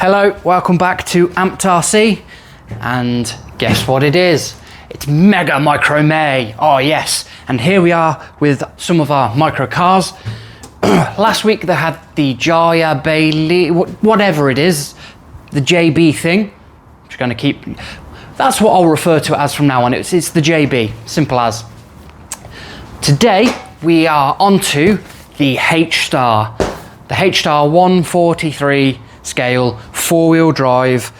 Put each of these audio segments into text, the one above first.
Hello, welcome back to Hstar C, and guess what it is? It's Mega Micro May. Oh yes, and here we are with some of our micro cars. Last week they had the Jaya, Bailey, whatever it is, the JB thing. I'm just going to keep, that's what I'll refer to it as from now on. It's the JB, simple as. Today we are onto the Hstar, the Hstar 143 scale 4-wheel drive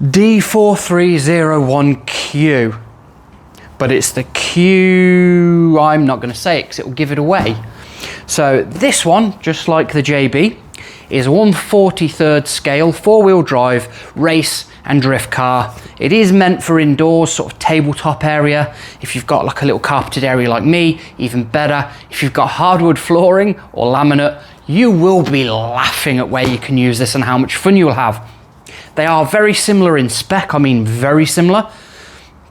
D4301Q, but it's the Q, I'm not going to say it because it will give it away. So this one, just like the JB, is a 1/43 scale 4-wheel drive race and drift car. It is meant for indoors, sort of tabletop area. If you've got like a little carpeted area like me, even better. If you've got hardwood flooring or laminate, you will be laughing at where you can use this and how much fun you'll have. They are very similar in spec, I mean very similar.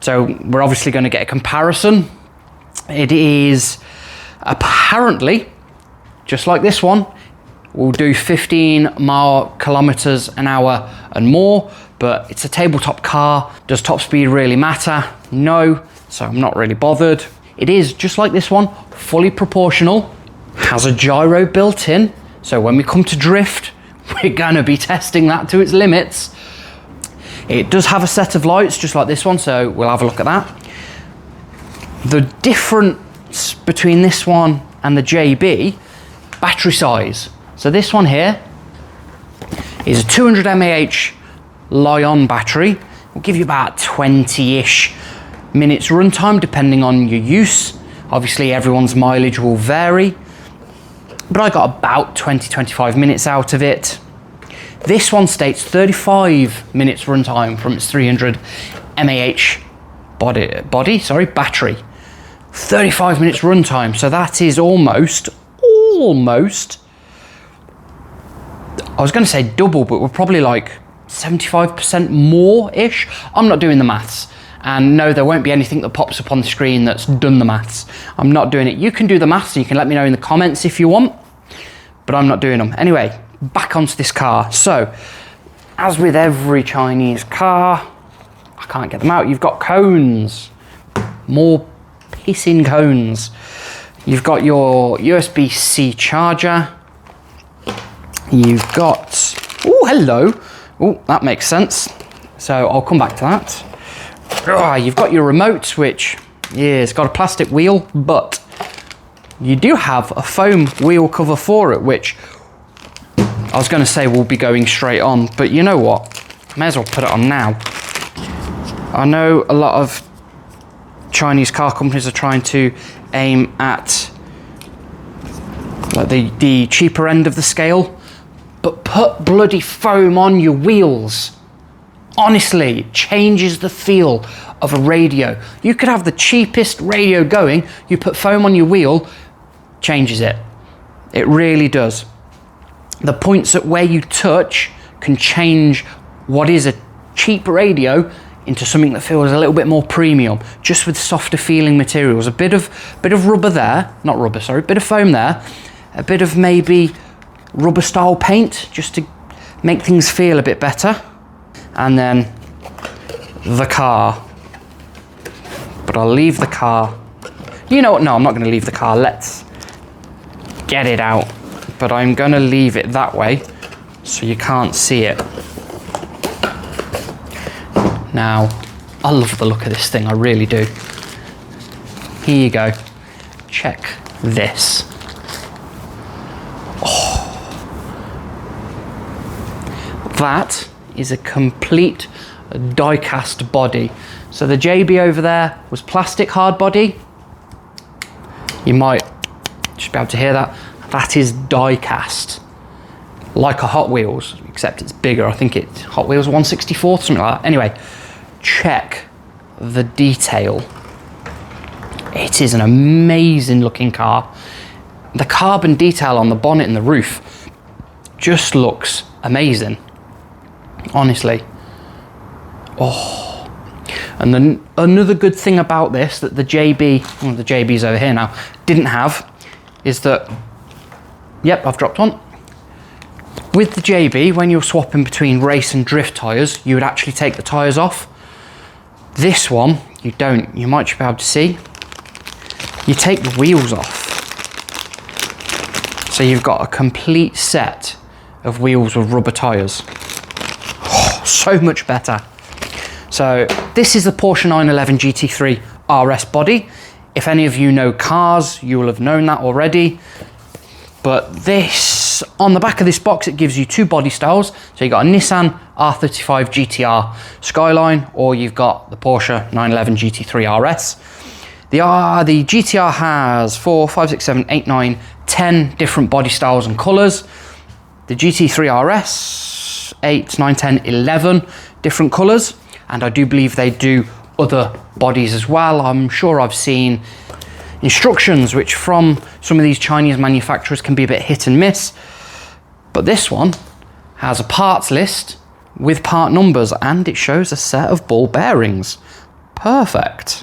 So we're obviously going to get a comparison. It is apparently, just like this one, will do 15 kilometers an hour and more, but it's a tabletop car. Does top speed really matter? No, so I'm not really bothered. It is, just like this one, fully proportional. Has a gyro built in, so when we come to drift, we're going to be testing that to its limits. It does have a set of lights just like this one, so we'll have a look at that. The difference between this one and the JB, battery size. So this one here is a 200 mAh Li-on battery. Will give you about 20-ish minutes runtime depending on your use. Obviously everyone's mileage will vary, but I got about 20-25 minutes out of it. This one states 35 minutes runtime from its 300 mAh battery. 35 minutes runtime, so that is almost, I was going to say double, but we're probably like 75% more-ish. I'm not doing the maths. And no, there won't be anything that pops up on the screen that's done the maths. I'm not doing it. You can do the maths, and you can let me know in the comments if you want, but I'm not doing them. Anyway, back onto this car. So, as with every Chinese car, I can't get them out. You've got cones, more pissing cones. You've got your USB-C charger. You've got, oh, hello. Oh, that makes sense. So I'll come back to that. You've got your remote, which, yeah, it's got a plastic wheel, but you do have a foam wheel cover for it, which I was going to say will be going straight on, but you know what? I may as well put it on now. I know a lot of Chinese car companies are trying to aim at like the cheaper end of the scale, but put bloody foam on your wheels. Honestly, it changes the feel of a radio. You could have the cheapest radio going, you put foam on your wheel, changes it. It really does. The points at where you touch can change what is a cheap radio into something that feels a little bit more premium, just with softer feeling materials. A bit of rubber there, not rubber, sorry, bit of foam there, a bit of maybe rubber style paint, just to make things feel a bit better. And then the car. But I'll leave the car. You know what? No, I'm not going to leave the car. Let's get it out. But I'm going to leave it that way so you can't see it. Now, I love the look of this thing. I really do. Here you go. Check this. Oh. That is a complete die-cast body. So the JB over there was plastic hard body. You might just be able to hear that. That is die-cast, like a Hot Wheels, except it's bigger. I think it's Hot Wheels 1/64, something like that. Anyway, check the detail. It is an amazing looking car. The carbon detail on the bonnet and the roof just looks amazing. Honestly. Oh. And then another good thing about this that the JB, well, the JB's over here now, didn't have, is that, yep, I've dropped one. With the JB, when you're swapping between race and drift tyres, you would actually take the tyres off. This one, you don't. You might be able to see. You take the wheels off. So you've got a complete set of wheels with rubber tyres. Oh, so much better. So this is the Porsche 911 GT3 RS body. If any of you know cars, you will have known that already. But this, on the back of this box, it gives you two body styles. So you've got a Nissan R35 GTR Skyline, or you've got the Porsche 911 GT3 RS. The GTR has 4, 5, 6, 7, 8, 9, 10 different body styles and colours. The GT3 RS, 8, 9, 10, 11 different colours. And I do believe they do other bodies as well. I'm sure I've seen instructions which from some of these Chinese manufacturers can be a bit hit and miss. But this one has a parts list with part numbers, and it shows a set of ball bearings. Perfect.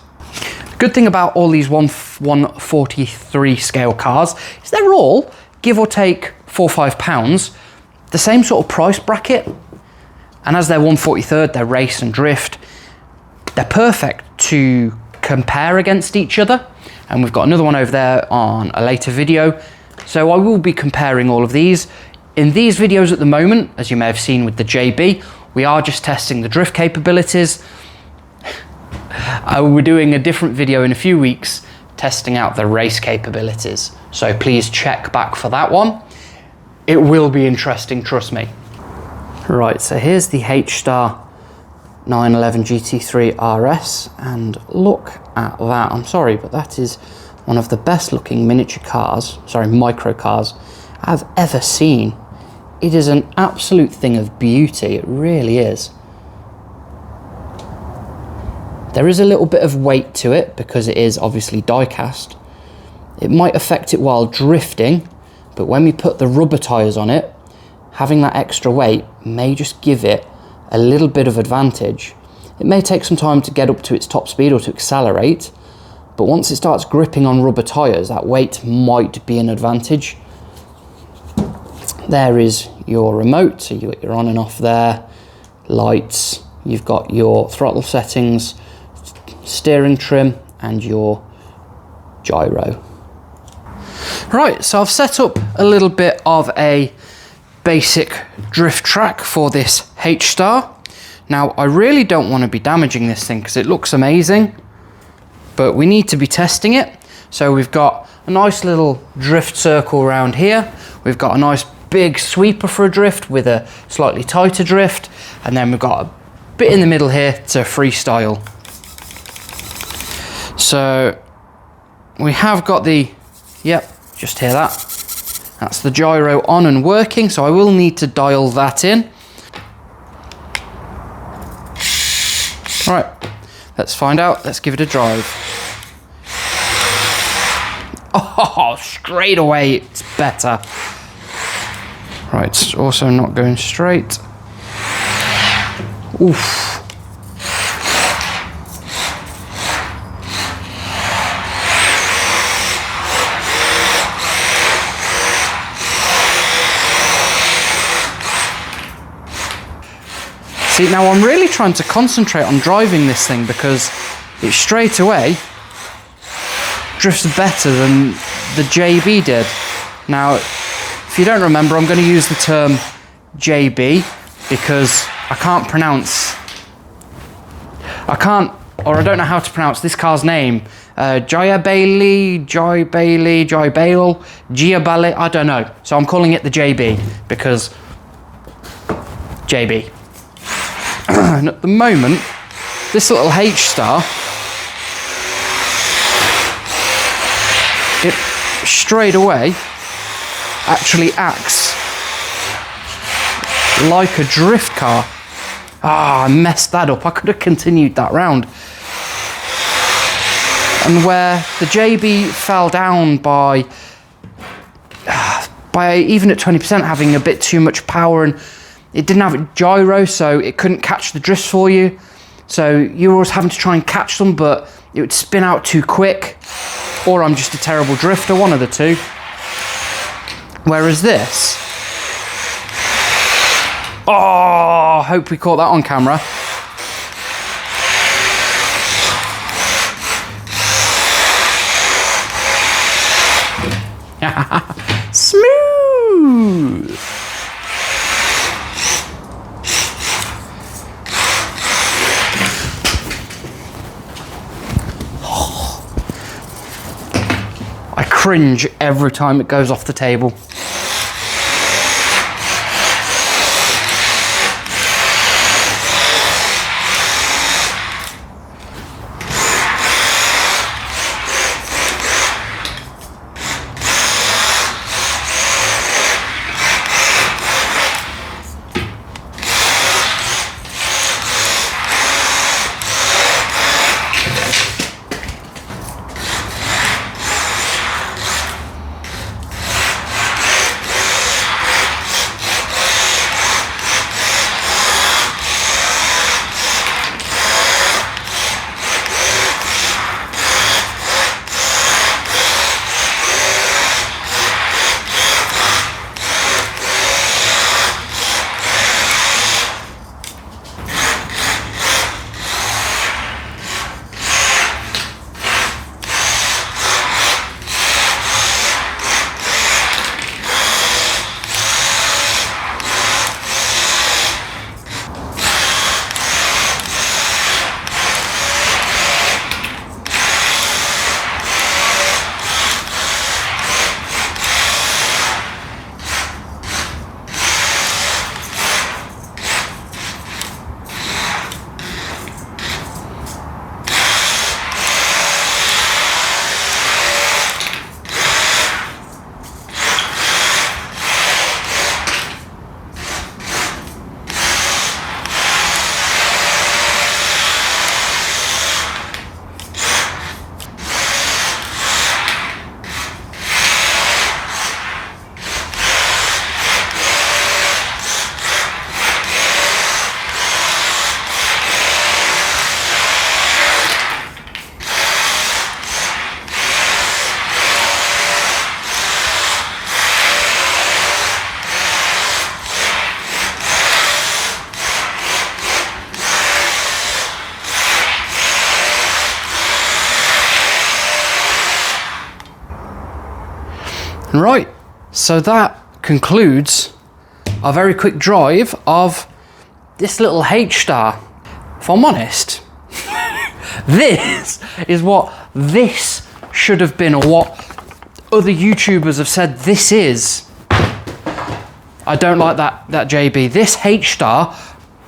The good thing about all these 143 scale cars is they're all, give or take £4 or £5, the same sort of price bracket. And as they're 143rd, they're race and drift, they're perfect to compare against each other. And we've got another one over there on a later video. So I will be comparing all of these. In these videos at the moment, as you may have seen with the JB, we are just testing the drift capabilities. We're doing a different video in a few weeks testing out the race capabilities. So please check back for that one. It will be interesting, trust me. Right, so here's the Hstar 911 GT3 RS, and look at that. I'm sorry, but that is one of the best looking miniature cars, sorry, micro cars I've ever seen. It is an absolute thing of beauty, it really is. There is a little bit of weight to it because it is obviously die cast. It might affect it while drifting, but when we put the rubber tyres on it, having that extra weight may just give it a little bit of advantage. It may take some time to get up to its top speed or to accelerate, but once it starts gripping on rubber tyres, that weight might be an advantage. There is your remote, so you got your on and off there, lights, you've got your throttle settings, steering trim, and your gyro. Right, so I've set up a little bit of a basic drift track for this Hstar. Now, I really don't want to be damaging this thing because it looks amazing, but we need to be testing it. So we've got a nice little drift circle around here. We've got a nice big sweeper for a drift with a slightly tighter drift, and then we've got a bit in the middle here to freestyle. So we have got the, yep, just hear that. That's the gyro on and working, so I will need to dial that in. Right, let's find out. Let's give it a drive. Oh, straight away, it's better. Right, it's also not going straight. Oof. See, now I'm really trying to concentrate on driving this thing because it straight away drifts better than the JB did. Now, if you don't remember, I'm going to use the term JB because I don't know how to pronounce this car's name. Gia Bailey, I don't know. So I'm calling it the JB because JB. And at the moment, this little Hstar, it straight away actually acts like a drift car. I messed that up. I could have continued that round. And where the JB fell down by even at 20% having a bit too much power, and it didn't have a gyro, so it couldn't catch the drifts for you. So you were always having to try and catch them, but it would spin out too quick, or I'm just a terrible drifter, one of the two. Whereas this, Oh, hope we caught that on camera. Smooth. I cringe every time it goes off the table. Right, so that concludes a very quick drive of this little Hstar. If I'm honest, this is what this should have been, or what other YouTubers have said this is. I don't like that JB. This Hstar,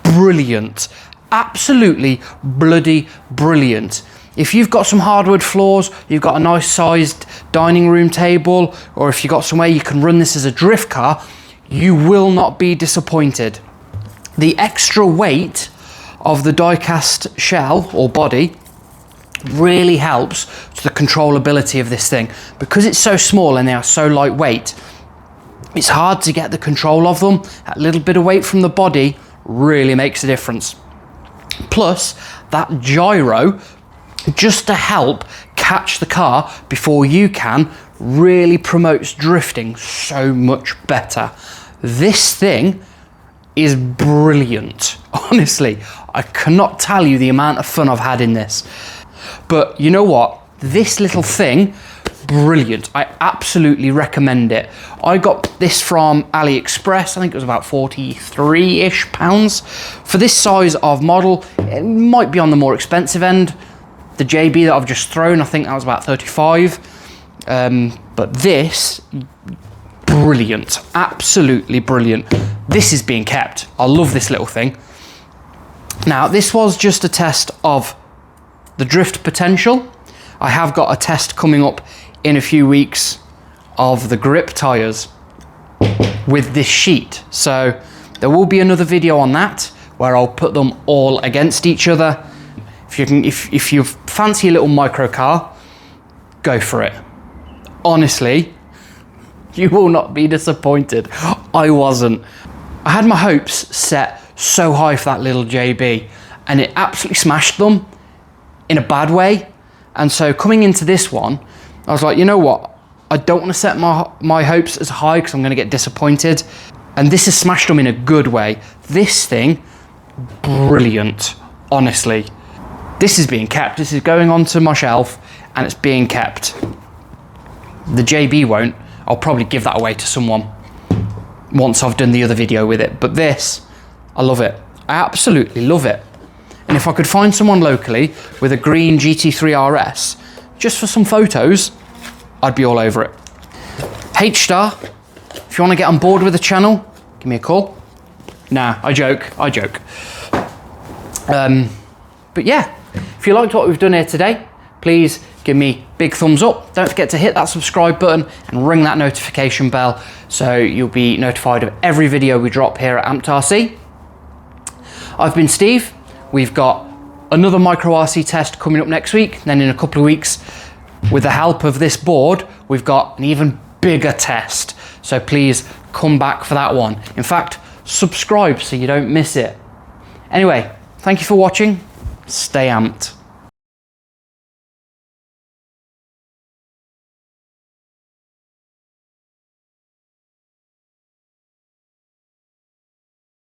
brilliant. Absolutely bloody brilliant. If you've got some hardwood floors, you've got a nice sized dining room table, or if you've got somewhere you can run this as a drift car, you will not be disappointed. The extra weight of the die-cast shell or body really helps to the controllability of this thing. Because it's so small and they are so lightweight, it's hard to get the control of them. That little bit of weight from the body really makes a difference. Plus, that gyro, just to help catch the car before you can, really promotes drifting so much better. This thing is brilliant. Honestly, I cannot tell you the amount of fun I've had in this. But you know what? This little thing, brilliant. I absolutely recommend it. I got this from AliExpress. I think it was about 43-ish pounds. For this size of model, it might be on the more expensive end. The JB that I've just thrown, I think that was about 35. But this, brilliant, absolutely brilliant. This is being kept. I love this little thing. Now, this was just a test of the drift potential. I have got a test coming up in a few weeks of the grip tyres with this sheet. So there will be another video on that where I'll put them all against each other. If you fancy a little micro car, go for it. Honestly, you will not be disappointed. I wasn't. I had my hopes set so high for that little JB, and it absolutely smashed them in a bad way. And so coming into this one, I was like, you know what? I don't want to set my hopes as high because I'm going to get disappointed. And this has smashed them in a good way. This thing, brilliant, honestly. This is being kept. This is going onto my shelf and it's being kept. The JB won't. I'll probably give that away to someone once I've done the other video with it. But this, I love it. I absolutely love it. And if I could find someone locally with a green GT3 RS, just for some photos, I'd be all over it. Hstar, if you want to get on board with the channel, give me a call. Nah, I joke. But yeah, if you liked what we've done here today, please give me big thumbs up. Don't forget to hit that subscribe button and ring that notification bell so you'll be notified of every video we drop here at AmpedRC. I've been Steve. We've got another micro RC test coming up next week. Then in a couple of weeks, with the help of this board, we've got an even bigger test. So please come back for that one. In fact, subscribe so you don't miss it. Anyway, thank you for watching. Stay amped.